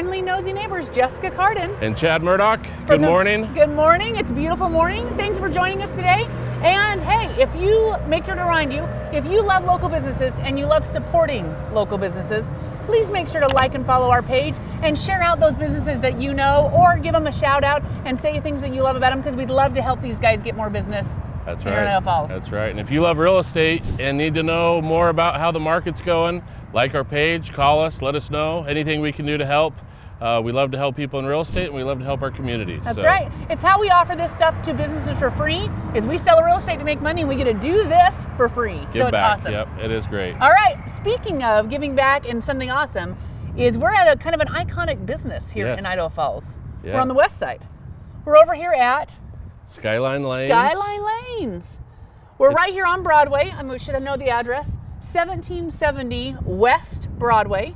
friendly, nosy neighbors, Jessica Cardin. And Chad Murdock, good morning. Good morning. It's a beautiful morning. Thanks for joining us today. And hey, if you, make sure to remind you, if you love local businesses and you love supporting local businesses, please make sure to like and follow our page and share out those businesses that you know, or give them a shout out and say things that you love about them, because we'd love to help these guys get more business. That's in right. Idaho Falls. That's right. And if you love real estate and need to know more about how the market's going, like our page, call us, let us know anything we can do to help. We love to help people in real estate, and we love to help our communities. That's right. It's how we offer this stuff to businesses for free, is we sell real estate to make money, and we get to do this for free. Give so back. It's awesome. Yep, it is great. All right, speaking of giving back and something awesome, is we're at a kind of an iconic business here in Idaho Falls. Yeah. We're on the west side. We're over here at Skyline Lanes. Skyline Lanes. We're right here on Broadway. Should I know the address? 1770 West Broadway.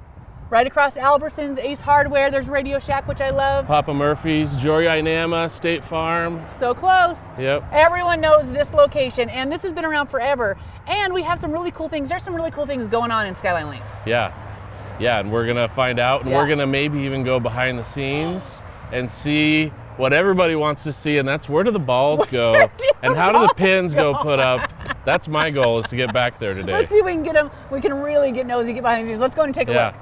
Right across Albertsons, Ace Hardware. There's Radio Shack, which I love. Papa Murphy's, Jory Inama, State Farm. So close. Yep. Everyone knows this location, and this has been around forever. And we have some really cool things. There's some really cool things going on in Skyline Lanes. Yeah, and we're gonna find out, and we're gonna maybe even go behind the scenes and see what everybody wants to see, and that's where do the balls go, and how do the pins go put up. That's my goal, is to get back there today. Let's see if we can get them. We can really get nosy, get behind the scenes. Let's go and take a look.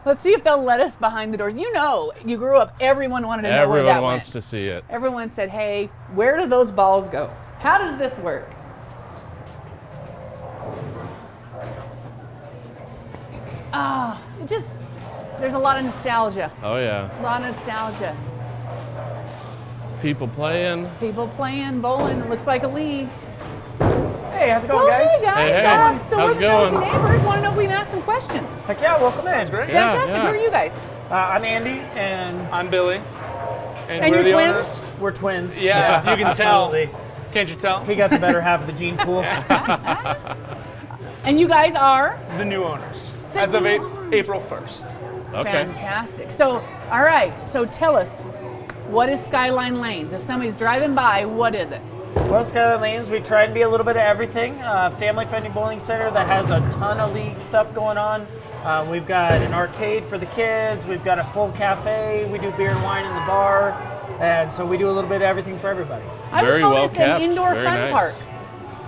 Let's see if they'll let us behind the doors. You know, you grew up, everyone wanted to know where that Everyone wants went. to see it. Everyone said, hey, where do those balls go? How does this work? There's a lot of nostalgia. Oh yeah. A lot of nostalgia. People playing, bowling. It looks like a league. Hey, how's it going, guys? Hey guys. Hey. So How's we're it the going? nosy neighbors. Want to know if we can ask some questions? Heck yeah, welcome in. Great. Fantastic. Yeah. Who are you guys? I'm Andy, and I'm Billy. And we're you're the twins? owners. we're twins. Yeah, you can tell. Absolutely. Can't you tell? He got the better half of the gene pool. And you guys are? The new owners. The As of new owners. April 1st. okay. Fantastic. So, all right. So tell us, what is Skyline Lanes? If somebody's driving by, what is it? Well, Skyline Lanes, we try and be a little bit of everything. Family-friendly bowling center that has a ton of league stuff going on. We've got an arcade for the kids. We've got a full cafe. We do beer and wine in the bar. And so we do a little bit of everything for everybody. I would Very call well this kept. an indoor Very fun nice. park.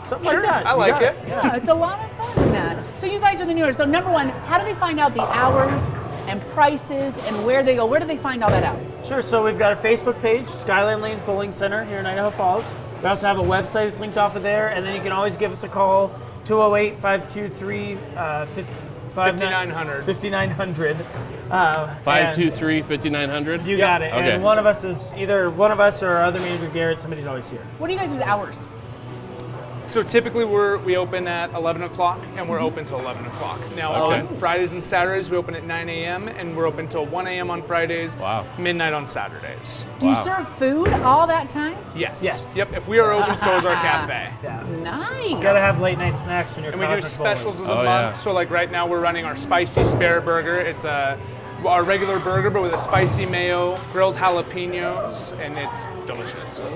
Something Sure, like that. I You like got it. Yeah, it's a lot of fun in that. So you guys are the new owners. So number one, how do they find out the hours and prices and where they go? Where do they find all that out? Sure, so we've got a Facebook page, Skyline Lanes Bowling Center here in Idaho Falls. We also have a website that's linked off of there, and then you can always give us a call, 208-523-5900. 5900. 523-5900. You got it. Okay. And one of us is either one of us or our other manager, Garrett. Somebody's always here. What are you guys' hours? So typically we open at 11 o'clock and we're open till 11 o'clock. Now Okay. on Fridays and Saturdays we open at 9 a.m. and we're open till 1 a.m. on Fridays, Wow. midnight on Saturdays. Do you Wow. serve food all that time? Yes. Yes. Yep, if we are open, so is our cafe. Yeah. Nice. You gotta have late night snacks when you're And we do cosmic specials of bowling. the Oh, month. yeah. So like right now we're running our spicy spare burger. It's our regular burger, but with a spicy mayo, grilled jalapenos, and it's delicious.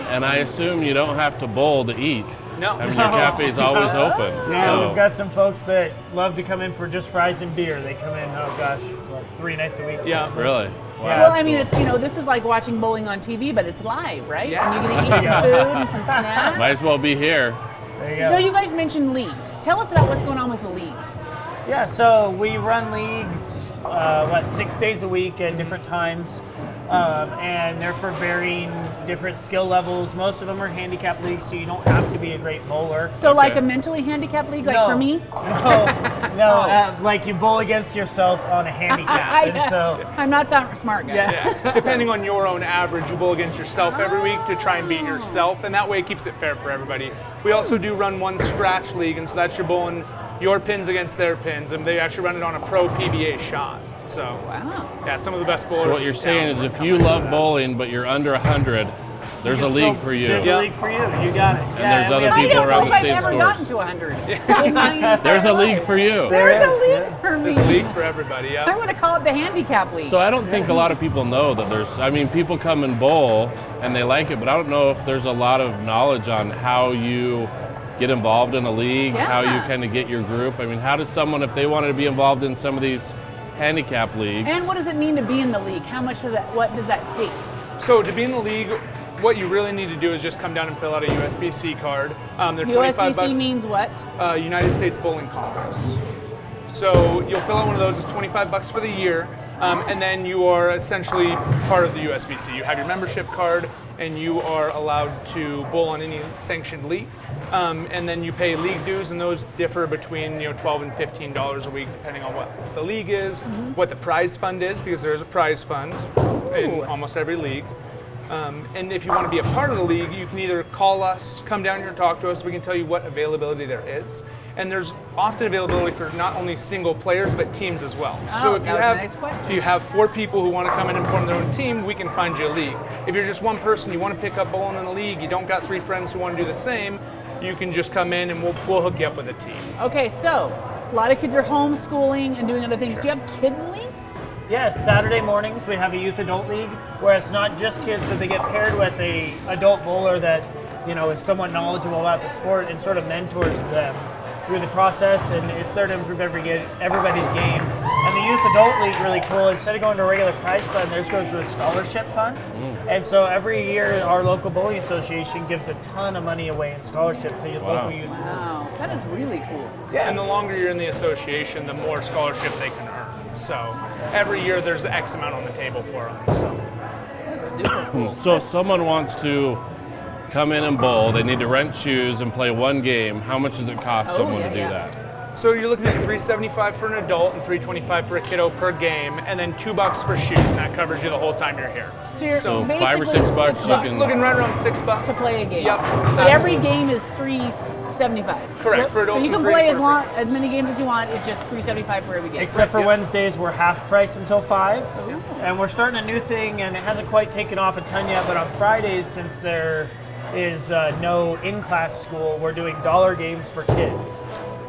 And I assume you don't have to bowl to eat. No. I mean, your cafe's always open. Yeah, so. we've got some folks that love to come in for just fries and beer. They come in, oh gosh, like 3 nights a week. Yeah. Really? Wow. Yeah. Well, I mean, it's, this is like watching bowling on TV, but it's live, right? Yeah. And you're gonna eat some food and some snacks. Might as well be here. There you So go. you guys mentioned leagues. Tell us about what's going on with the leagues. Yeah, so we run leagues, 6 days a week at different times. And they're for varying different skill levels. Most of them are handicap leagues, so you don't have to be a great bowler. So Okay. like a mentally handicapped league, like No. for me? No, like you bowl against yourself on a handicap. And so, I'm not that smart, guys. Yeah. Depending on your own average, you bowl against yourself every week to try and beat yourself, and that way it keeps it fair for everybody. We also do run one scratch league, and so that's your bowling your pins against their pins, and they actually run it on a pro PBA shot. So, Wow. yeah, some of the best bowlers. So what you're in saying town. is if you love bowling but you're under 100, there's a league for you. There's a league for you. You got it. there's we other have- I people don't know around if the I've same ever scores. gotten to 100. In my entire There's a league life. for you. There's a There is, league yeah. for me. There's a league for everybody, yeah. I'm going to call it the handicap league. So I don't think a lot of people know that people come and bowl and they like it, but I don't know if there's a lot of knowledge on how you get involved in a league, how you Yeah. kind of get your group. I mean, how does someone, if they wanted to be involved in some of these handicap leagues. And what does it mean to be in the league? What does that take? So to be in the league, what you really need to do is just come down and fill out a USBC card. They're $25. USBC means what? United States Bowling Congress. So you'll fill out one of those. It's $25 for the year, and then you are essentially part of the USBC. You have your membership card, and you are allowed to bowl on any sanctioned league. And then you pay league dues, and those differ between $12 and $15 a week, depending on what the league is, what the prize fund is, because there is a prize fund in almost every league. And if you want to be a part of the league, you can either call us, come down here and talk to us. We can tell you what availability there is. And there's often availability for not only single players, but teams as well. So if you have 4 people who want to come in and form their own team, we can find you a league. If you're just one person, you want to pick up bowling in a league, you don't got 3 friends who want to do the same, you can just come in and we'll hook you up with a team. Okay, so a lot of kids are homeschooling and doing other things. Do you have kids leagues? Yes, Saturday mornings we have a youth adult league where it's not just kids, but they get paired with a adult bowler that is somewhat knowledgeable about the sport and sort of mentors them through the process, and it's there to improve everybody's game. And the youth adult league really cool. Instead of going to a regular prize fund, theirs goes to a scholarship fund. And so every year our local bowling association gives a ton of money away in scholarship to local youth. Wow, that is really cool. Yeah, and the longer you're in the association, the more scholarship they can earn. So every year there's X amount on the table for them. So That's super cool. So if someone wants to come in and bowl, they need to rent shoes and play one game. How much does it cost someone to do that? So you're looking at $375 for an adult and $325 for a kiddo per game, and then $2 for shoes, and that covers you the whole time you're here. So $5 or $6 you can looking right around $6 to play a game. Yep. But every game is $375. Correct. For adults, so you can play as many games as you want. It's just $375 for every game. Except for Wednesdays, we're half price until 5, and we're starting a new thing, and it hasn't quite taken off a ton yet. But on Fridays, since there is no in-class school, we're doing dollar games for kids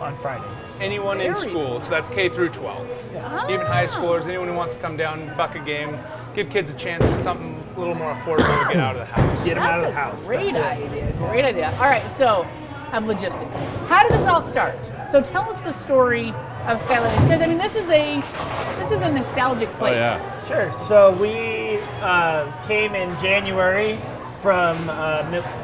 on Fridays. Anyone in school, so that's K through 12. Even high schoolers, anyone who wants to come down, buck a game, give kids a chance at something a little more affordable to get out of the house. Get them out of the house. Great idea. Great idea. All right, so have logistics. How did this all start? So tell us the story of Skyline Lanes, because I mean this is a nostalgic place. Oh, yeah. Sure. So we came in January from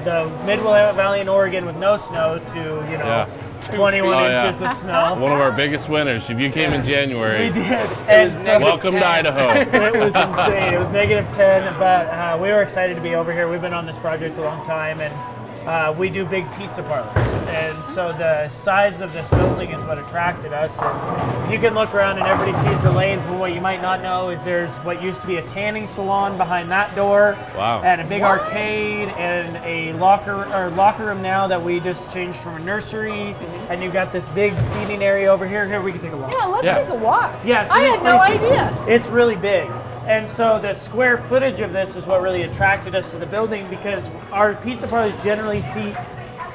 the Mid-Willamette Valley in Oregon with no snow to 21 inches of snow. One of our biggest winners. If you came in January, we did. And welcome to Idaho. It was insane. It was -10, but we were excited to be over here. We've been on this project a long time, and we do big pizza parlors. And so the size of this building is what attracted us. And you can look around and everybody sees the lanes, but what you might not know is there's what used to be a tanning salon behind that door. Wow. And a big arcade and a locker room now that we just changed from a nursery. And you've got this big seating area over here. Here, we can take a walk. Yeah, let's take a walk. Yeah, so I this had no place idea. It's really big. And so the square footage of this is what really attracted us to the building, because our pizza parlors generally seat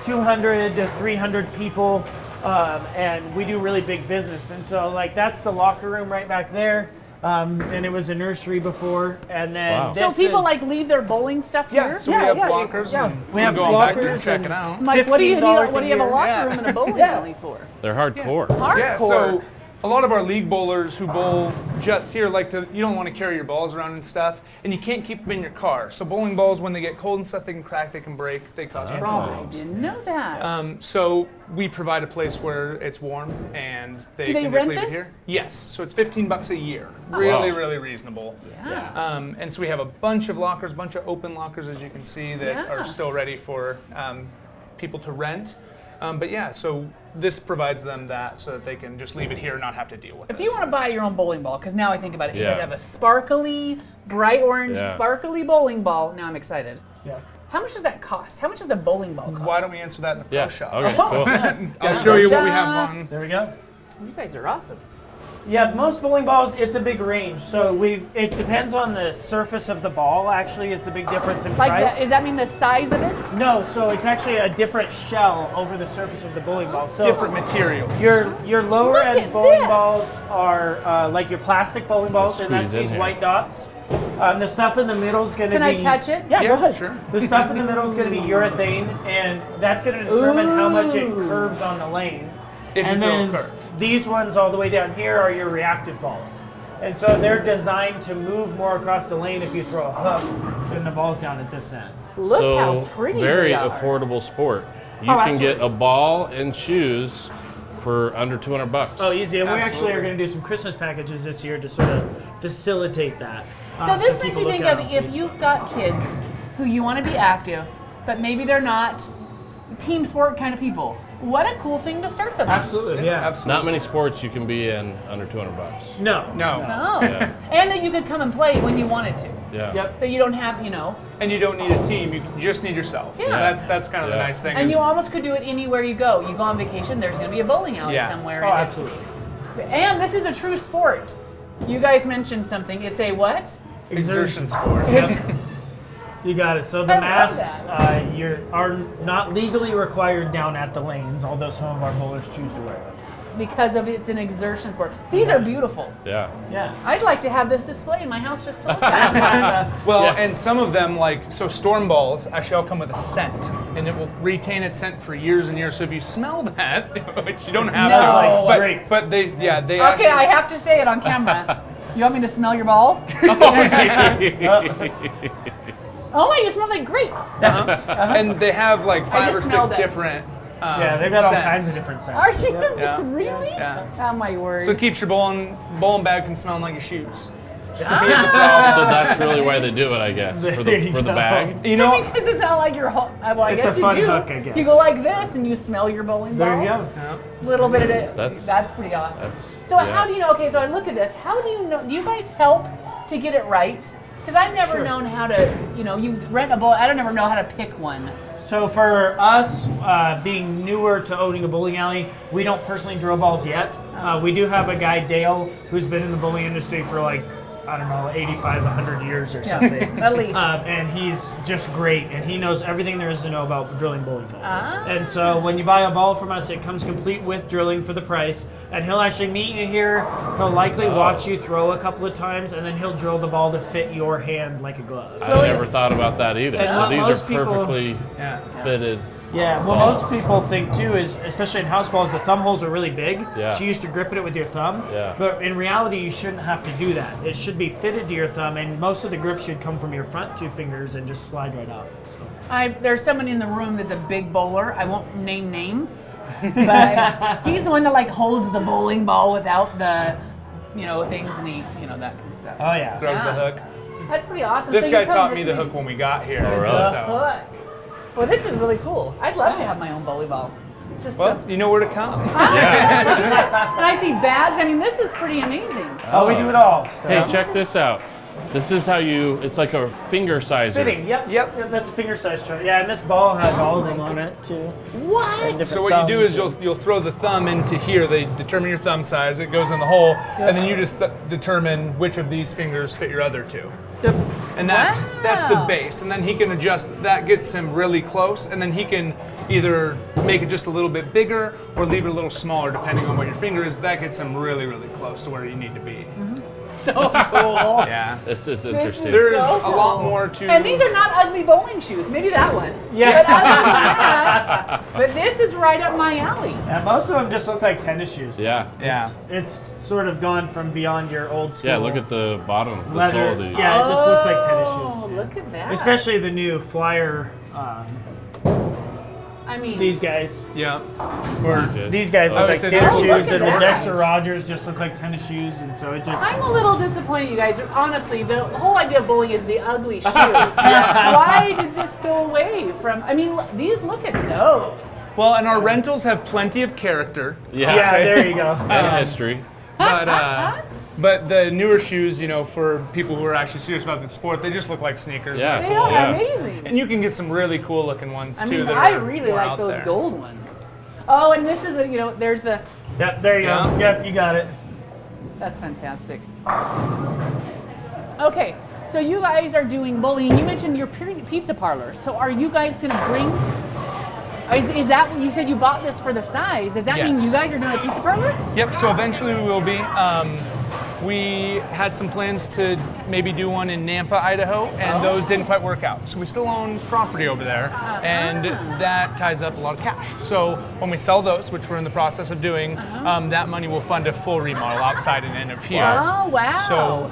200 to 300 people, and we do really big business. And so that's the locker room right back there. And it was a nursery before, and then so people leave their bowling stuff here. So we have lockers. Yeah, we have go back there and check it out. Mike, what do you have a $15 locker room and a bowling alley for? They're hardcore. Hardcore. Yeah, so a lot of our league bowlers who bowl just here you don't want to carry your balls around and stuff, and you can't keep them in your car. So bowling balls, when they get cold and stuff, they can crack, they can break, they cause problems. I didn't know that. So we provide a place where it's warm and they Do they can just rent leave this? it here. Yes, so it's $15 a year. Really reasonable. Yeah. And so we have a bunch of lockers, bunch of open lockers, as you can see, that are still ready for people to rent. So this provides them that so that they can just leave it here and not have to deal with it. If you want to buy your own bowling ball, because now I think about it, you got to have a sparkly, bright orange, sparkly bowling ball. Now I'm excited. Yeah. How much does that cost? How much does a bowling ball cost? Why don't we answer that in the pro shop? Okay, cool. I'll show you what we have on. There we go. You guys are awesome. Yeah, most bowling balls, it's a big range. So it depends on the surface of the ball, actually, is the big difference in price. Does that mean the size of it? No, so it's actually a different shell over the surface of the bowling ball. So Different materials. Your lower Look end at bowling this. balls are like your plastic bowling balls, and that's Squeeze in these here. white dots. The stuff in the middle is going to be... Can I touch it? Yeah, go ahead. Sure. The stuff in the middle is going to be urethane, and that's going to determine how much it curves on the lane. If you And throw a then curve. these ones all the way down here are your reactive balls. And so they're designed to move more across the lane if you throw a hook than the ball's down at this end. Look so how pretty very they are. affordable sport. You Oh, can absolutely. get a ball and shoes for under $200. Oh, easy. And we actually Absolutely. are going to do some Christmas packages this year to sort of facilitate that. So this makes people me think look of out on if Facebook. you've got kids who you want to be active, but maybe they're not team sport kind of people. What a cool thing to start them on. Absolutely, yeah. Absolutely. Not many sports you can be in under $200. No. Oh. Yeah. And that you could come and play when you wanted to. Yeah. Yep. That you don't have, you know. And you don't need a team. You just need yourself. Yeah. That's kind of the Yeah. nice thing. And is- you almost could do it anywhere you go. You go on vacation, there's going to be a bowling alley Yeah. somewhere. Oh, and it's- absolutely. And this is a true sport. You guys mentioned something. It's a what? exertion sport. You got it. So I the love masks are not legally required down at the lanes, although some of our bowlers choose to wear them. Because of it's an exertion sport. These are beautiful. Yeah. Yeah. I'd like to have this display in my house just to look at. Well, Yeah. and some of them, like, so storm balls actually all come with a scent, and it will retain its scent for years and years. So if you smell that, which you don't have smells to, like but, grape. but they Okay, actually, I have to say it on camera. You want me to smell your ball? Oh my, you smell like grapes. and they have like 5 or just 6 smelled it. different. Yeah, they've got all scents. kinds of different scents. Are you Yeah. really? Yeah. Oh my word. So it keeps your bowling bag from smelling like your shoes. So that's really why they do it, I guess, for There the you for the go. bag. You know, because it's not like your whole. Well, I It's guess a you fun do. hook, I guess. You go like this and you smell your bowling ball. There you go. Little bit of it. That's- That's pretty awesome. that's- So yeah. how do you know? Okay, so I look at this. How do you know? Do you guys help to get it right? Because I've never Sure. known how to. You know, you rent a bowl. I don't ever know how to pick one. So for us, being newer to owning a bowling alley, we don't personally drill balls yet. We do have a guy, Dale, who's been in the bowling industry for like, I don't know, 85, 100 years or something. At least. And he's just great, and he knows everything there is to know about drilling bowling balls. Ah. And so when you buy a ball from us, it comes complete with drilling for the price, and he'll actually meet you here. He'll likely watch you throw a couple of times, and then he'll drill the ball to fit your hand like a glove. I never thought about that either. And So these most are people- perfectly yeah. fitted. Yeah, well, most people think too is, especially in house balls, the thumb holes are really big. Yeah. So you used to grip it with your thumb. Yeah. But in reality, you shouldn't have to do that. It should be fitted to your thumb, and most of the grip should come from your front 2 fingers and just slide right out. So. There's someone in the room that's a big bowler. I won't name names, but he's the one that like holds the bowling ball without the, you know, things, and he, you know, that kind of stuff. Oh yeah. Throws the Yeah. hook. That's pretty awesome. This So guy you come taught to me the see hook when we got here. Oh, really? the So, hook. Well, this is really cool. I'd love to have my own bowling ball. Just well, to, you know where to come. and I see bags. I mean, this is pretty amazing. Oh, we do it all. So. Hey, check this out. This is how you. It's like a finger sizer. Fitting. Yep. That's a finger size chart. Yeah, and this ball has all of them on it too. What? So what you do is you'll throw the thumb into here. They determine your thumb size. It goes in the hole, and then you just determine which of these fingers fit your other 2. Yep. And that's the Wow. base. And then he can adjust. That gets him really close, and then he can either make it just a little bit bigger or leave it a little smaller, depending on what your finger is. But that gets him really, really close to where you need to be. So cool. Yeah. This is This interesting. is There's so a lot cool. more to. And these are not ugly bowling shoes. Maybe that one. Yeah. But other than that, but this is right up my alley. And most of them just look like tennis shoes. Yeah. Yeah. It's sort of gone from beyond your old school. Yeah. Look at the bottom. The leather. sole of the. Yeah, it just looks like tennis Oh, shoes. look at that. Especially the new Flyer. I mean, These guys. Yeah. Or These these guys I look would like say tennis those shoes, look and at the that. Dexter Rogers just look like tennis shoes, and so it just. I'm a little disappointed, you guys. Honestly, the whole idea of bowling is the ugly shoes. Why did this go away from? I mean, these. Look at those. Well, and our rentals have plenty of character. Yeah. Yeah, there you go. And history. But the newer shoes, you know, for people who are actually serious about the sport, they just look like sneakers. Yeah. They Cool, are yeah. amazing. And you can get some really cool looking ones I too. mean, that I are really more like out those there. gold ones. Oh, and this is, you know, there's the. Yep, there you Yeah. go. Yep, you got it. That's fantastic. Okay, so you guys are doing bowling. You mentioned your pizza parlor. So are you guys going to bring? Is that you said you bought this for the size? Does that mean Yes. you guys are doing a pizza parlor? Yep. So eventually we will be. We had some plans to maybe do one in Nampa, Idaho, and those didn't quite work out. So we still own property over there, and that ties up a lot of cash. So when we sell those, which we're in the process of doing, that money will fund a full remodel outside and in of here. Oh, wow. So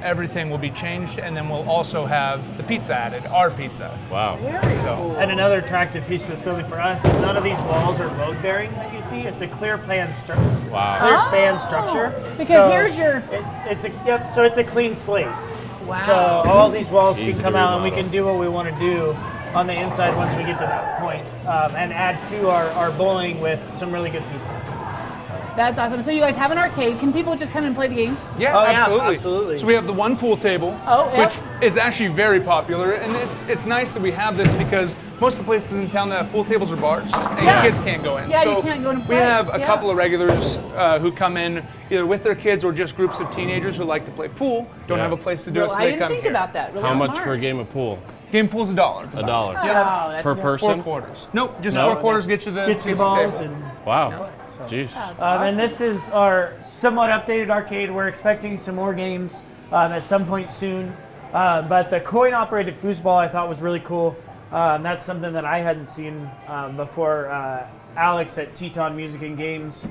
everything will be changed, and then we'll also have the pizza added, our pizza. Wow. Very So- cool. And another attractive piece of this building for us is none of these walls are load bearing that you see. It's a clear plan structure. Wow. Clear span structure. Because here's your- So it's a clean slate. Wow. So all these walls Easy can to come out and we remodel. can do what we want to do on the inside once we get to that point, and add to our bowling with some really good pizza. That's awesome. So you guys have an arcade. Can people just come and play the games? Yeah, Oh, yeah, absolutely. absolutely. So we have the one pool table, Oh, yep. which is actually very popular, and it's nice that we have this because most of the places in town that have pool tables are bars, and Yeah. kids can't go in. Yeah, so you can't go in and we play. have a Yeah. couple of regulars who come in either with their kids or just groups of teenagers who like to play pool, don't Yeah. have a place to do Well, it, so I they didn't come think here. about that. Really How much smart. for a game of pool? Game pool's $1. $1. Oh, that's Per not- person? 4 quarters. Nope, just No? 4 quarters get you the Get to the pizza balls table. and. Wow. Jeez. And this is our somewhat updated arcade. We're expecting some more games at some point soon. But the coin-operated foosball I thought was really cool. That's something that I hadn't seen before. Alex at Teton Music and Games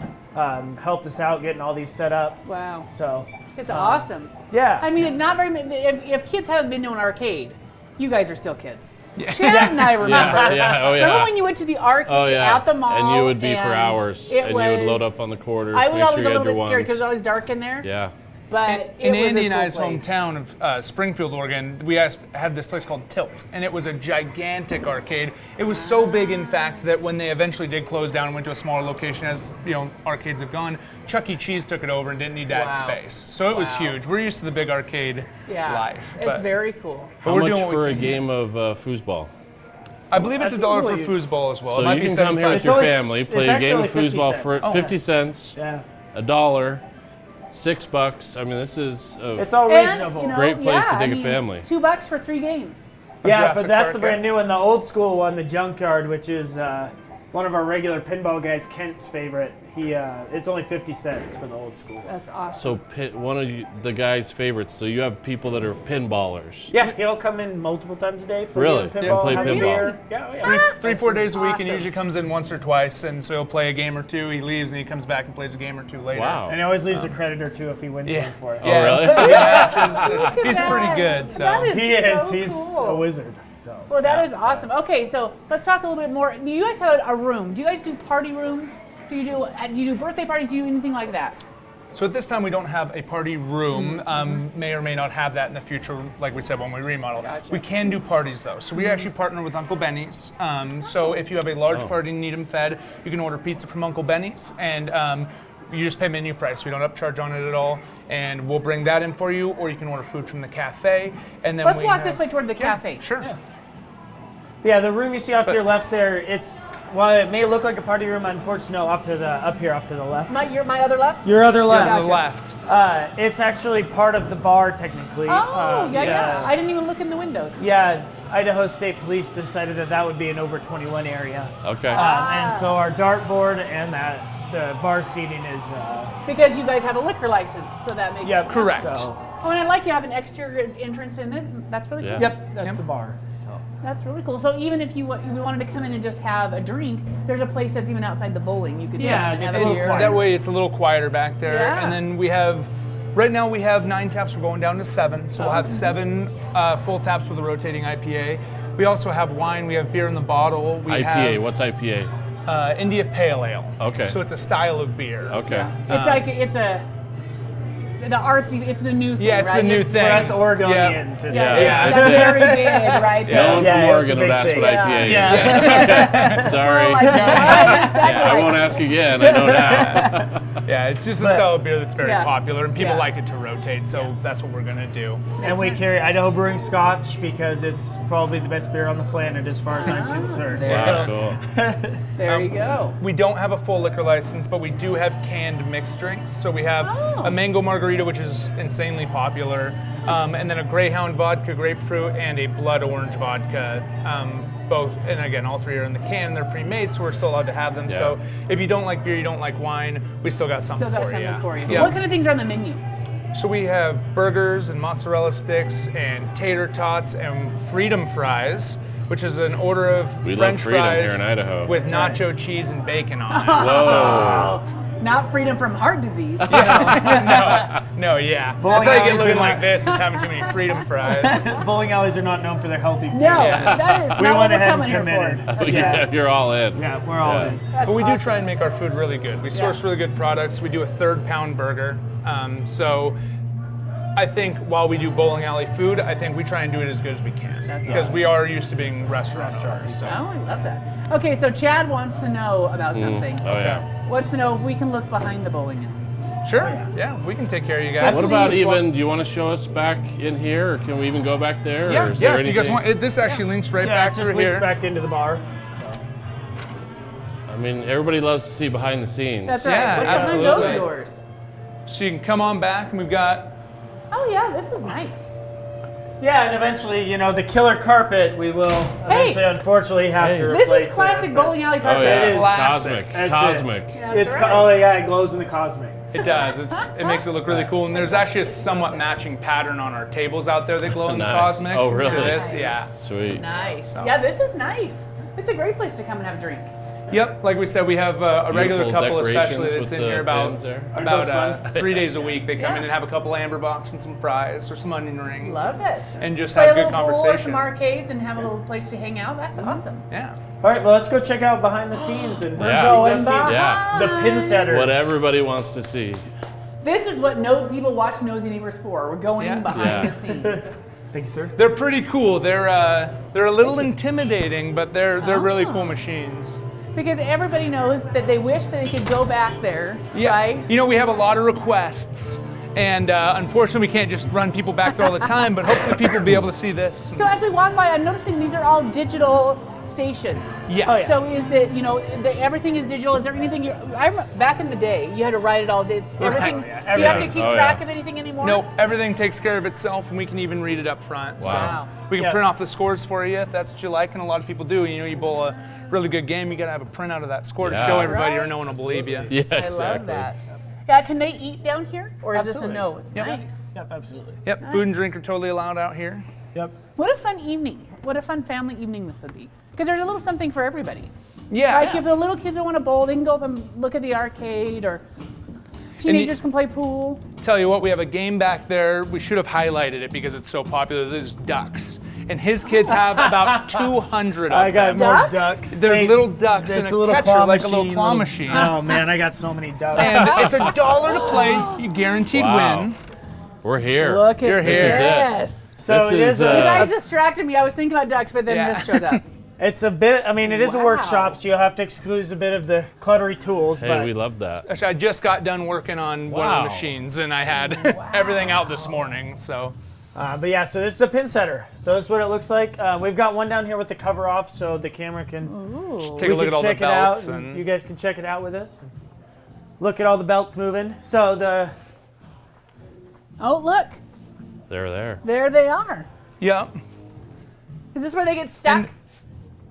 helped us out getting all these set up. Wow. So It's awesome. yeah, I mean, not very many. If kids haven't been to an arcade, you guys are still kids. Chad and I remember. Yeah, oh, yeah. Remember when you went to the arcade Oh yeah. at the mall? And you would be for and hours, it and you would load was- up on the quarters. I was make always sure a you little had bit your scared because ones. it was always dark in there. Yeah. But In it was Andy a and cool I's place. hometown of Springfield, Oregon, we had this place called Tilt, and it was a gigantic arcade. It was so big, in fact, that when they eventually did close down and went to a smaller location, as you know, arcades have gone, Chuck E. Cheese took it over and didn't need to add Wow. space. So it was Wow. huge. We're used to the big arcade Yeah. life. It's but very cool. How we're much doing what we for a can. game of foosball? I believe it's I think $1 it's for what you- foosball as well. So It might you be can come here 75. with It's your always- family, it's play a game actually of 50 foosball cents. for Oh. 50 cents, yeah, $1, $6. I mean, this is a it's all And, reasonable. you know, Great place to yeah, take I a mean, family. $2 for 3 games. Yeah, Jurassic but that's Park, the brand yeah. new one. The old school one, the Junkyard, which is one of our regular pinball guys, Kent's favorite. It's only 50 cents for the old school one. That's awesome. So one of the guys' favorites. So you have people that are pinballers. Yeah, he'll come in multiple times a day. Play Really? pinball, Yeah, play have a pinball. beer. Yeah, oh, yeah. 3-4 days a week, and awesome. usually comes in once or twice, and so he'll play a game or two. He leaves, and he comes back and plays a game or two later. Wow. And he always leaves a credit or two if he wins Yeah. one for us. Oh, really? So he matches. He's That- pretty good. So that is He is. so He's cool. a wizard. So. Well, that is awesome. Okay, so let's talk a little bit more. Do you guys have a room? Do you guys do party rooms? Do you do birthday parties? Do you do anything like that? So at this time, we don't have a party room. May or may not have that in the future, like we said, when we remodel. Gotcha. We can do parties, though. So we actually partner with Uncle Benny's. So if you have a large party and need them fed, you can order pizza from Uncle Benny's, and you just pay menu price. We don't upcharge on it at all, and we'll bring that in for you, or you can order food from the cafe. And then Let's we walk have- this way toward the Yeah, cafe. Sure. Yeah, the room you see off to your left there, while it may look like a party room, unfortunately, no, up here off to the left. My other left? Your other On left. the left. It's actually part of the bar, technically. Oh, yeah. yes. I didn't even look in the windows. Yeah, Idaho State Police decided that would be an over 21 area. Okay. And so our dartboard and the bar seating is. Because you guys have a liquor license, so that makes Yeah, sense. correct. So, Oh, and I like you have an exterior entrance in it. That's really cool. Yeah. yep, that's Yep. the bar. So. That's really cool. So even if you wanted to come in and just have a drink, there's a place that's even outside the bowling. You could Yeah, come and it's have a a little beer. quiet. That way it's a little quieter back there. Yeah. And then we have, right now we have 9 taps, we're going down to 7. So we'll have 7 full taps with a rotating IPA. We also have wine, we have beer in the bottle. We IPA. have What's IPA? India Pale Ale. Okay. So it's a style of beer. Okay. It's like the artsy. It's the new thing. Yeah, it's right? the new thing. For us Yep. Oregonians, it's, Yeah, Yeah. that's very big, right? No one Yeah, from it's a Oregon would big ask thing. what Yeah. IPA is. Yeah. Sorry. Like, what is that Yeah, I like? won't ask again. I know now. Yeah, it's just a style of beer that's very Yeah. popular, and people Yeah. like it to rotate, so that's what we're going to do. And we sense. carry Idaho Brewing Scotch because it's probably the best beer on the planet as far as I'm concerned. Wow, So, cool. There you go. We don't have a full liquor license, but we do have canned mixed drinks. So we have Oh. a mango margarita, which is insanely popular, and then a Greyhound vodka grapefruit and a blood orange vodka. Both, and again, all 3 are in the can. They're pre-made, so we're still allowed to have them. Yeah. So if you don't like beer, you don't like wine, we still got something Still got for you. something for you. Yeah. What kind of things are on the menu? So we have burgers and mozzarella sticks and tater tots and freedom fries, which is an order of We French love freedom fries here in Idaho. with nacho cheese and bacon on it. Whoa. Not freedom from heart disease. No, yeah. That's how you get alleys looking are like not- this, is having too many freedom fries. Bowling alleys are not known for their healthy food. No, that is We not what went we're ahead coming and here committed. for. Oh, yeah, you're all in. Yeah, we're all in. That's But we do awesome. try and make our food really good. We source really good products. We do a 3rd pound burger. So I think while we do bowling alley food, I think we try and do it as good as we can. Because we are used to being restaurant owners. So. Oh, I love that. Okay, so Chad wants to know about something. Oh, yeah. Wants to know if we can look behind the bowling alleys. Sure, yeah, we can take care of you guys. What see about us even, do you want to show us back in here, or can we even go back there? Yeah, or is there if you guys anything- want, this actually links right Yeah, back it just through links here. back into the bar. I mean, everybody loves to see behind the scenes. That's right. Yeah, What's absolutely. behind those doors? So you can come on back, and we've got Oh yeah, this is nice. Yeah, and eventually, you know, the killer carpet, we will eventually, unfortunately, have to replace This is classic it, but bowling alley Oh, carpet. yeah. It is Cosmic. That's it. Cosmic. That's It's right. oh yeah, it glows in the cosmic. It does. It makes it look really cool, and there's actually a somewhat matching pattern on our tables out there that glow in the Nice. cosmic. Oh, really? To this, Nice. yeah. Sweet. Nice. So. Yeah, this is nice. It's a great place to come and have a drink. Yep, like we said, we have a regular Beautiful couple, especially decorations that's with in the here about pins there. Those 3 days a week. They come Yeah. in and have a couple amber bucks and some fries or some onion rings. Love it. And just Play have a good little pool or conversation. some arcades and have a little place to hang out. That's awesome. Yeah. All right, well, let's go check out behind the scenes and Yeah. Going see behind. Yeah. the pin setters. What everybody wants to see. This is what people watch Nosy Neighbors for. We're going Yeah. behind Yeah. the scenes. Thank you, sir. They're pretty cool. They're a little intimidating, but they're really cool machines. Because everybody knows that they wish that they could go back there, Yeah. right? You know, we have a lot of requests, and unfortunately, we can't just run people back there all the time. But hopefully, people will be able to see this. So as we walk by, I'm noticing these are all digital stations. Yes. Oh, yeah. So is it, everything is digital? Is there anything I remember back in the day, you had to write it all. Everything. Oh, yeah. Do you have to Everything. keep Oh, track yeah. of anything anymore? Nope, everything takes care of itself, and we can even read it up front. Wow. So we can Yeah. print off the scores for you if that's what you like, and a lot of people do. You know, you bowl a really good game, you got to have a printout of that score to Yeah. show everybody, or Right. no one will believe you. Yeah, I exactly. love that. Yeah, can they eat down here, or is Absolutely. this a no? Yep. Nice. Yep, absolutely. Yep, food and drink are totally allowed out here. Yep. What a fun evening! What a fun family evening this would be. Because there's a little something for everybody. Yeah. Like if the little kids don't want to bowl, they can go up and look at the arcade, or teenagers can play pool. Tell you what, we have a game back there. We should have highlighted it because it's so popular. There's ducks, and his kids have about 200 of I got them. more Ducks? ducks. They're little ducks in It's a little catcher, claw like a machine, little claw machine. Oh man, I got so many ducks. And it's $1 to play. You guaranteed Wow. win. We're here. Look at You're here. this. So This it is, is a, You guys distracted me. I was thinking about ducks, but then Yeah. this showed up. it's a bit. I mean, it is a Wow. workshop, so you'll have to exclude a bit of the cluttery tools. Hey, but we love that. Actually, I just got done working on one of Wow. the machines, and I had everything out this morning. So but yeah, so this is a pin setter. So this is what it looks like. We've got one down here with the cover off, so the camera can take a look at all the check it out, belts, and and you guys can check it out with us. Look at all the belts moving. So the Oh, look. They're there. There they are. yep. Is this where they get stuck?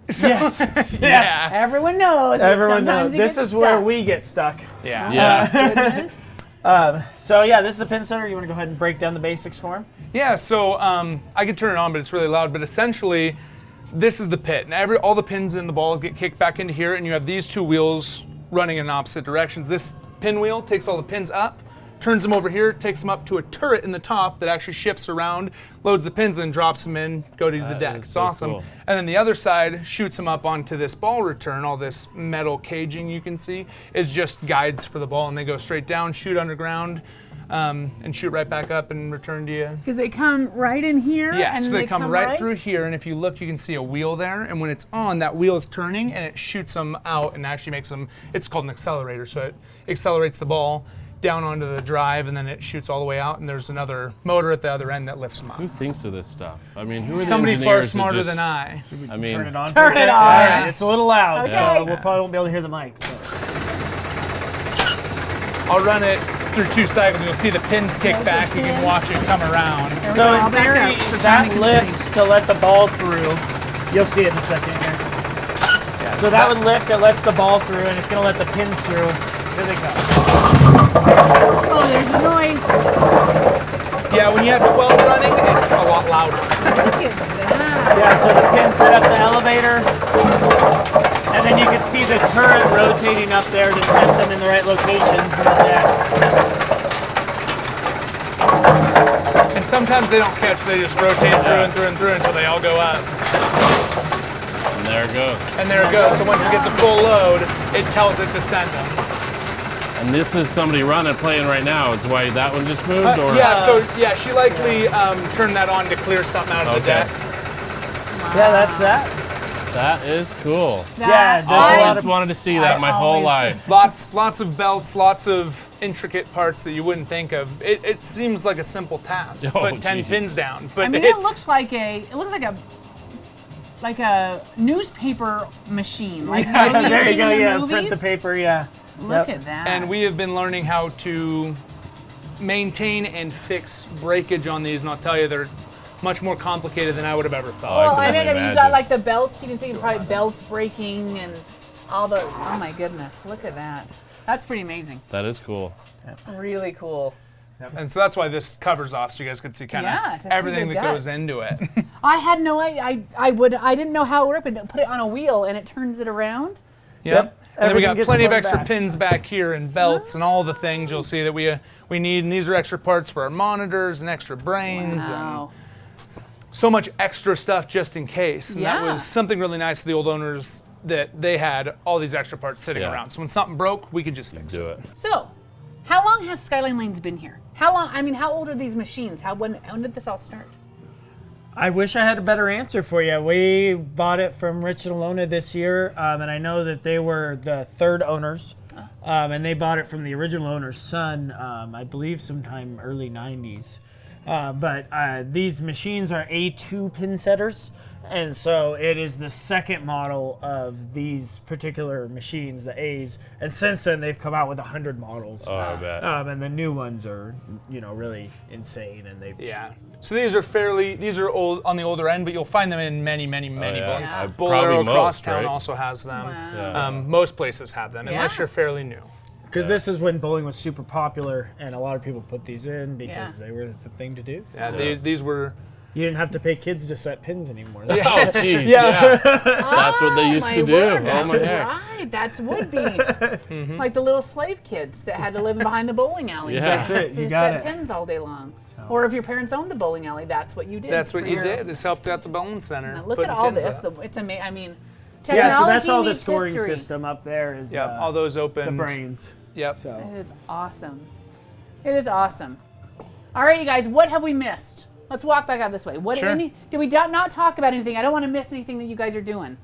yes, Yeah. Everyone knows. that everyone sometimes knows they this get is where stuck. we get stuck. Yeah. Yeah. Goodness. So yeah, this is a pin setter. You want to go ahead and break down the basics for him? Yeah, so I could turn it on, but it's really loud. But essentially, this is the pit. And all the pins in the balls get kicked back into here, and you have these two wheels running in opposite directions. This pin wheel takes all the pins up, turns them over here, takes them up to a turret in the top that actually shifts around, loads the pins, then drops them in, go to the That deck. is It's so awesome. cool. And then the other side shoots them up onto this ball return. All this metal caging you can see is just guides for the ball, and they go straight down, shoot underground, and shoot right back up and return to you. Because they come right in here. Yeah, and so then they come right through here, and if you look, you can see a wheel there, and when it's on, that wheel is turning, and it shoots them out and actually makes them, it's called an accelerator, so it accelerates the ball down onto the drive, and then it shoots all the way out, and there's another motor at the other end that lifts them up. Who thinks of this stuff? I mean, who are the Somebody far engineers that smarter just- than I. I mean, Turn it on. Turn for a it second. on. All right, it's a little loud, Okay. so we'll probably won't be able to hear the mic. So. I'll run it through 2 cycles, you'll see the pins kick There's back, the you can pin. watch it come around. So I'll in back theory, up so that Tommy can lifts to let the ball through. You'll see it in a second here. So that would lift, it lets the ball through, and it's going to let the pins through. Here they come. Oh, there's the noise. Yeah, when you have 12 running, it's a lot louder. Look at that. Yeah, so the pin set up the elevator, and then you can see the turret rotating up there to set them in the right locations in the deck. And sometimes they don't catch, they just rotate through and through and through until they all go up. And there it goes. And there it goes. So once it gets a full load, it tells it to send them. And this is somebody playing right now. It's why that one just moved, or Yeah, she likely turned that on to clear something out of the deck. Yeah, that's that. that is cool. Yeah, there's a I lot just of wanted to see that my whole life. Lots of belts, lots of intricate parts that you wouldn't think of. It seems like a simple task. Oh, Put 10 geez. pins down, but I mean, it's it looks like a newspaper machine. Like Yeah, there you go. in the Yeah, movies. print the paper. Yeah. Look at that. and we have been learning how to maintain and fix breakage on these, and I'll tell you, they're much more complicated than I would have ever thought. Well, I I couldn't mean, you imagine. got like the belts. You can see probably belts breaking and all the. Oh my goodness! Look at that. That's pretty amazing. That is cool. Really cool. And so that's why this covers off, so you guys could see kind of Yeah, to see everything the that goes guts. into it. I had no idea. I didn't know how it worked. But put it on a wheel and it turns it around. Yep. And then we Everything got gets plenty of plugged extra back. pins back here and belts and all the things you'll see that we need. And these are extra parts for our monitors and extra brains. Wow. And so much extra stuff just in case. And that Yeah. was something really nice of the old owners, that they had all these extra parts sitting Yeah. around. So when something broke, we could just fix Do it. it. So, how long has Skyline Lanes been here? How long? I mean, how old are these machines? When did this all start? I wish I had a better answer for you. We bought it from Rich and Alona this year, and I know that they were the third owners, and they bought it from the original owner's son, I believe sometime early 90s. But these machines are A2 pin setters, and so it is the second model of these particular machines, the A's. And since then, they've come out with 100 models. Oh, I bet. And the new ones are, really insane, and they Yeah. So these are old on the older end, but you'll find them in many yeah. bowling. Yeah. Bolero Probably most, Crosstown right? also has them. Wow. Yeah. Most places have them, unless Yeah. you're fairly new. Because this is when bowling was super popular, and a lot of people put these in because Yeah. they were the thing to do. Yeah, these were. You didn't have to pay kids to set pins anymore. Oh, jeez. Yeah. That's what they used my to do. word, Oh, my that's heck. right. That's would be like the little slave kids that had to live behind the bowling alley. Yeah. That's it. You Just got set it. pins all day long. Or if your parents owned the bowling alley, that's what you did. That's what for you your- did. Is helped out the bowling center. Now, look putting at all pins this. up. It's amazing. I mean, technology Yeah, so that's all the meets scoring history. system up there is Yep, all those open. the brains. Yep. So It is awesome. It is awesome. All right, you guys, what have we missed? Let's walk back out this way. Sure. Did we not talk about anything? I don't want to miss anything that you guys are doing.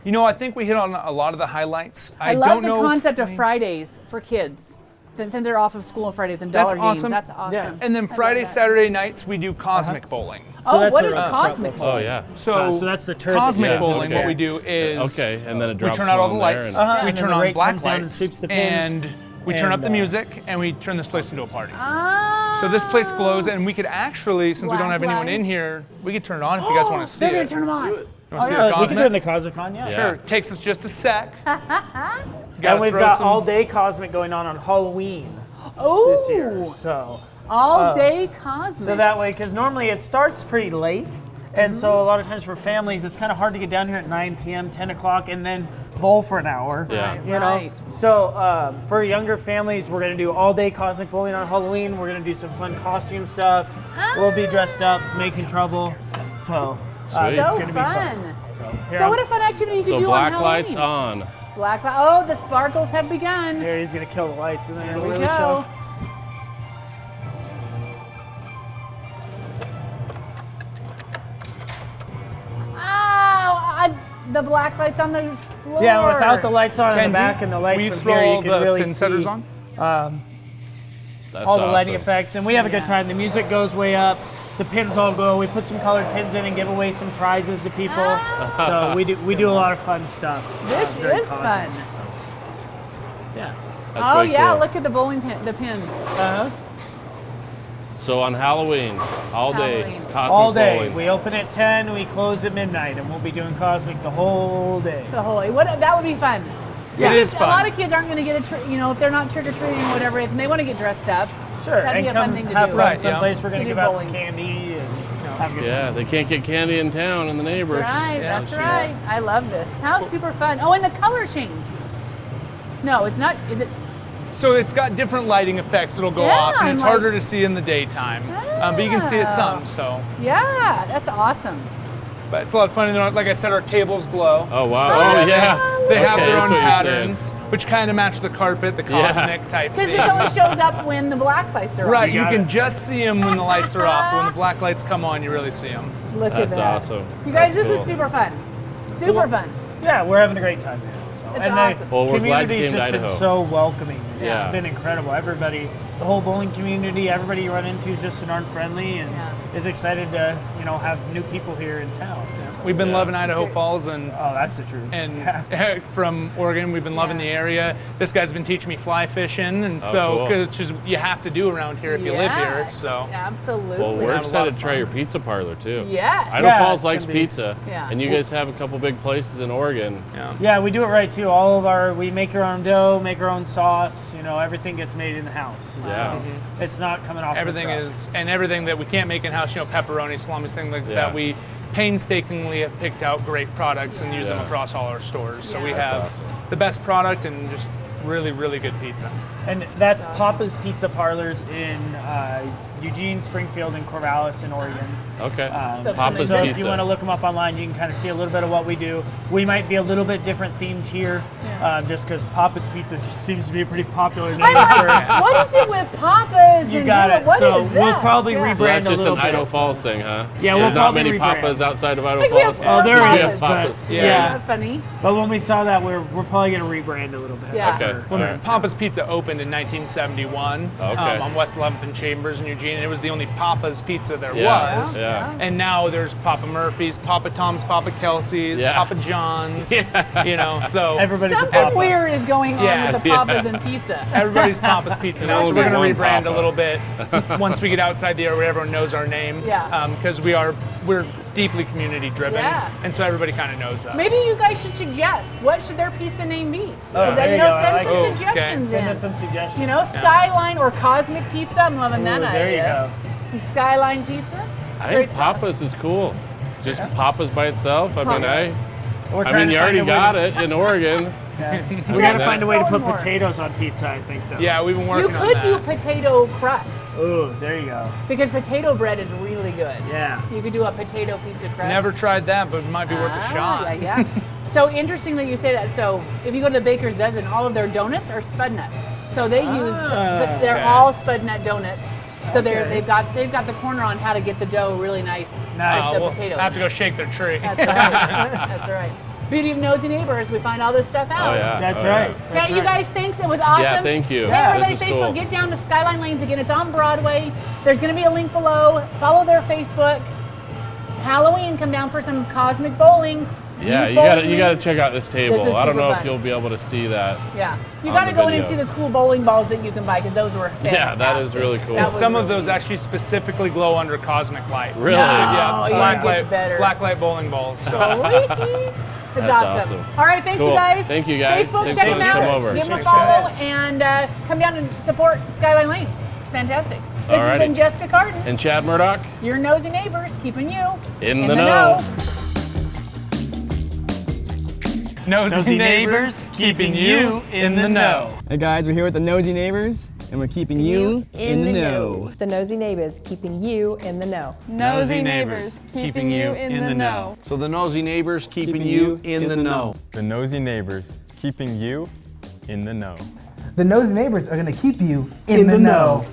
You know, I think we hit on a lot of the highlights. I don't love the know concept of Fridays for kids. Then they're off of school on Fridays and dollar That's games. awesome. That's awesome. Yeah. And then I love Friday, that. Saturday nights we do cosmic bowling. Oh, that's what a is front cosmic look. bowling? Oh, yeah. So that's the turret. cosmic Yeah, bowling. okay. What we do is Okay, and then it we drops turn out all the one there lights. and- and We then turn the on rake black comes down and lights, sweeps the pins. and we turn up the And, music, and we turn this place into a party. Ah. So this place glows, and we could actually, since we don't have Black anyone in lights. here, we could turn it on if you guys want to see They're going it. to turn them on. You want to Oh, see yeah, the we can cosmic? turn the cosmic on, yeah. Sure. Takes us just a sec. And we've got all day cosmic going on Halloween this year. Oh, So all day cosmic. So that way, because normally it starts pretty late, and so a lot of times for families, it's kind of hard to get down here at 9 p.m., 10 o'clock, and then bowl for an hour. Yeah. You know? Right. So for younger families, we're going to do all day cosmic bowling on Halloween. We're going to do some fun costume stuff. We'll be dressed up, making trouble. So Sweet. it's So going to be fun. fun. Here, So what a fun activity you could So do black on lights Halloween. on. Black light. Oh, the sparkles have begun. Here he's going to kill the lights, and then Here it'll we really go. show. The black lights on the floor. Yeah, without the lights on in the Kenzie, back and the lights will you from throw here, you all can the really pin setters see on? That's all the lighting awesome. effects, and we have a good time. The music goes way up, the pins all go. We put some colored pins in and give away some prizes to people. So we do a lot of fun stuff. This during is Cosmic, fun. so, yeah. That's Oh way yeah, cool. look at the bowling pin, the pins. So on Halloween, all day, Halloween. cosmic All day. bowling. We open at 10, we close at midnight, and we'll be doing Cosmic the whole day. The holy. What that would be fun. Yeah. It is A fun. lot of kids aren't going to get if they're not trick or treating or whatever it is, and they want to get dressed up. Sure, That'd be and a fun come thing to have do. fun Right, yeah. someplace. We're going To to do give out some bowling. candy and have a good Yeah, time. they can't get candy in town and the neighbors. That's right. Yeah, That's sure. right. I love this. How super fun. Oh, and the color change. No, it's not. Is it? So it's got different lighting effects that'll go Yeah, off, and it's I'm like- harder to see in the daytime. But you can see it some, so. Yeah, that's awesome. But it's a lot of fun. And like I said, our tables glow. Oh wow! So Oh they- yeah. They have Okay, their that's own what you're saying. patterns, which kind of match the carpet, the Yeah. cosmic type Because thing. this only shows up when the black lights are Right, on. you got can it. just see them when the lights are off. When the black lights come on, you really see them. Look at That's that. awesome. You guys, That's this is cool. super fun. Super fun. Yeah, we're having a great time here. So. It's And awesome. Well, the we're glad you community's came to just been Idaho. so welcoming. Yeah. It's been incredible. Everybody, the whole bowling community, everybody you run into is just so darn friendly and Yeah. is excited to, have new people here in town. So- We've been Yeah. loving Idaho Falls and Oh, that's the truth. from Oregon, we've been loving Yeah. the area. This guy's been teaching me fly fishing, and Oh, so cool. 'cause it's just you have to do around here if you live here. Yes, So absolutely. Well, we're have a lot excited of to try fun. your pizza parlor too. Yes. Idaho Yeah, Falls it's likes gonna be- pizza, Yeah. and you guys have a couple big places in Oregon. Yeah, we do it right too. We make our own dough, make our own sauce. Everything gets made in the house. Yeah. So it's not coming off. everything the truck. is, and everything that we can't make in house, pepperoni, salami, things like Yeah. that. We painstakingly have picked out great products and use them Yeah. across all our stores. So Yeah. we That's have awesome. the best product and just really, really good pizza. And that's Papa's Pizza Parlors in Eugene, Springfield, and Corvallis in Oregon. Okay. So if Papa's So Pizza. if you want to look them up online, you can kind of see a little bit of what we do. We might be a little bit different themed here, just because Papa's Pizza just seems to be a pretty popular name. I'm like, for what is it with Papa's? You and got it. What So is we'll that? probably Yeah. rebrand So that's a just little an bit. Idaho Falls thing, huh? Yeah, we'll There's not probably many rebrand. Papas outside of Idaho Like we have Falls. four there Papas. is, Papas. but Yeah. yeah. Isn't that funny? But when we saw that, we're probably going to rebrand a little bit. Yeah. Okay. For- All right. Papa's Pizza opened in 1971 Okay. on West 11th and Chambers in Eugene, and it was the only Papa's Pizza there Yeah. was. Yeah. And now there's Papa Murphy's, Papa Tom's, Papa Kelsey's, Yeah. Papa John's. So Everybody's a Something Papa. weird is going on Yeah. with the Papas and pizza. everybody's Papa's Pizza now. So Only we're going one to rebrand Papa. a little bit once we get outside the area where everyone knows our name. Yeah. Because we're deeply community driven, Yeah. and so everybody kind of knows us. Maybe you guys should suggest what should their pizza name be? Oh, Is that, there you go. I send like some it. Okay. suggestions Send in. us some suggestions. Skyline or Cosmic Pizza. I'm loving that Ooh, idea. there you go. Some Skyline Pizza. It's I great think stuff. Papa's is cool. Just Papa's by itself. I mean, We're I trying mean, to you find already a way got to- it in Oregon. We got to Yeah. find a way to put More. potatoes on pizza, I think, though. Yeah, we've been You working on could that. do potato crust Ooh, there you go. because potato bread is really good. Yeah. You could do a potato pizza crust. Never tried that, but it might be worth a shot. Yeah, yeah. So interesting that you say that. So if you go to the Baker's Dozen, all of their donuts are spud nuts. So they use, but they're Okay. all spud nut donuts. So Okay. they've got the corner on how to get the dough really nice. Nice. With the We'll potato. have to go shake their tree. That's all right. That's all right. Beauty of Nosy Neighbors. We find all this stuff out. Oh yeah. That's Oh, right. yeah. That's Okay, you right. guys, thanks. It was awesome. Yeah, thank you. Hey, Yeah, everybody, this is Facebook, cool. get down to Skyline Lanes again. It's on Broadway. There's going to be a link below. Follow their Facebook. Halloween, come down for some cosmic bowling. Yeah, Youth you gotta bowling check leagues. out this table. This is I don't super know fun. if you'll be able to see that. Yeah, you on got to the go in and see video. the cool bowling balls that you can buy because those were fantastic. Yeah, that is really cool. That And was Some of really those actually specifically glow under cosmic lights. Really? So, Oh, yeah, yeah, black it gets light, better. black light bowling balls. So. Sweet. It's That's awesome. awesome. All right, thanks you Cool. guys. Thank you, guys. Facebook, Thanks check for them letting us out. come over. Give them a Thanks, follow guys. and come down and support Skyline Lanes. Fantastic. This has Alrighty. been Jessica Carden, And Chad Murdock your nosy neighbors, keeping you in the know. Nosy neighbors, keeping you in the know. Hey guys, we're here with the Nosy Neighbors, and we're keeping you in the know. The Nosy Neighbors, keeping you in the know. Nosy neighbors, keeping you in the know. So the nosy neighbors keeping you in the know. The nosy neighbors, keeping you in the know. The nosy neighbors are going to keep you in the know.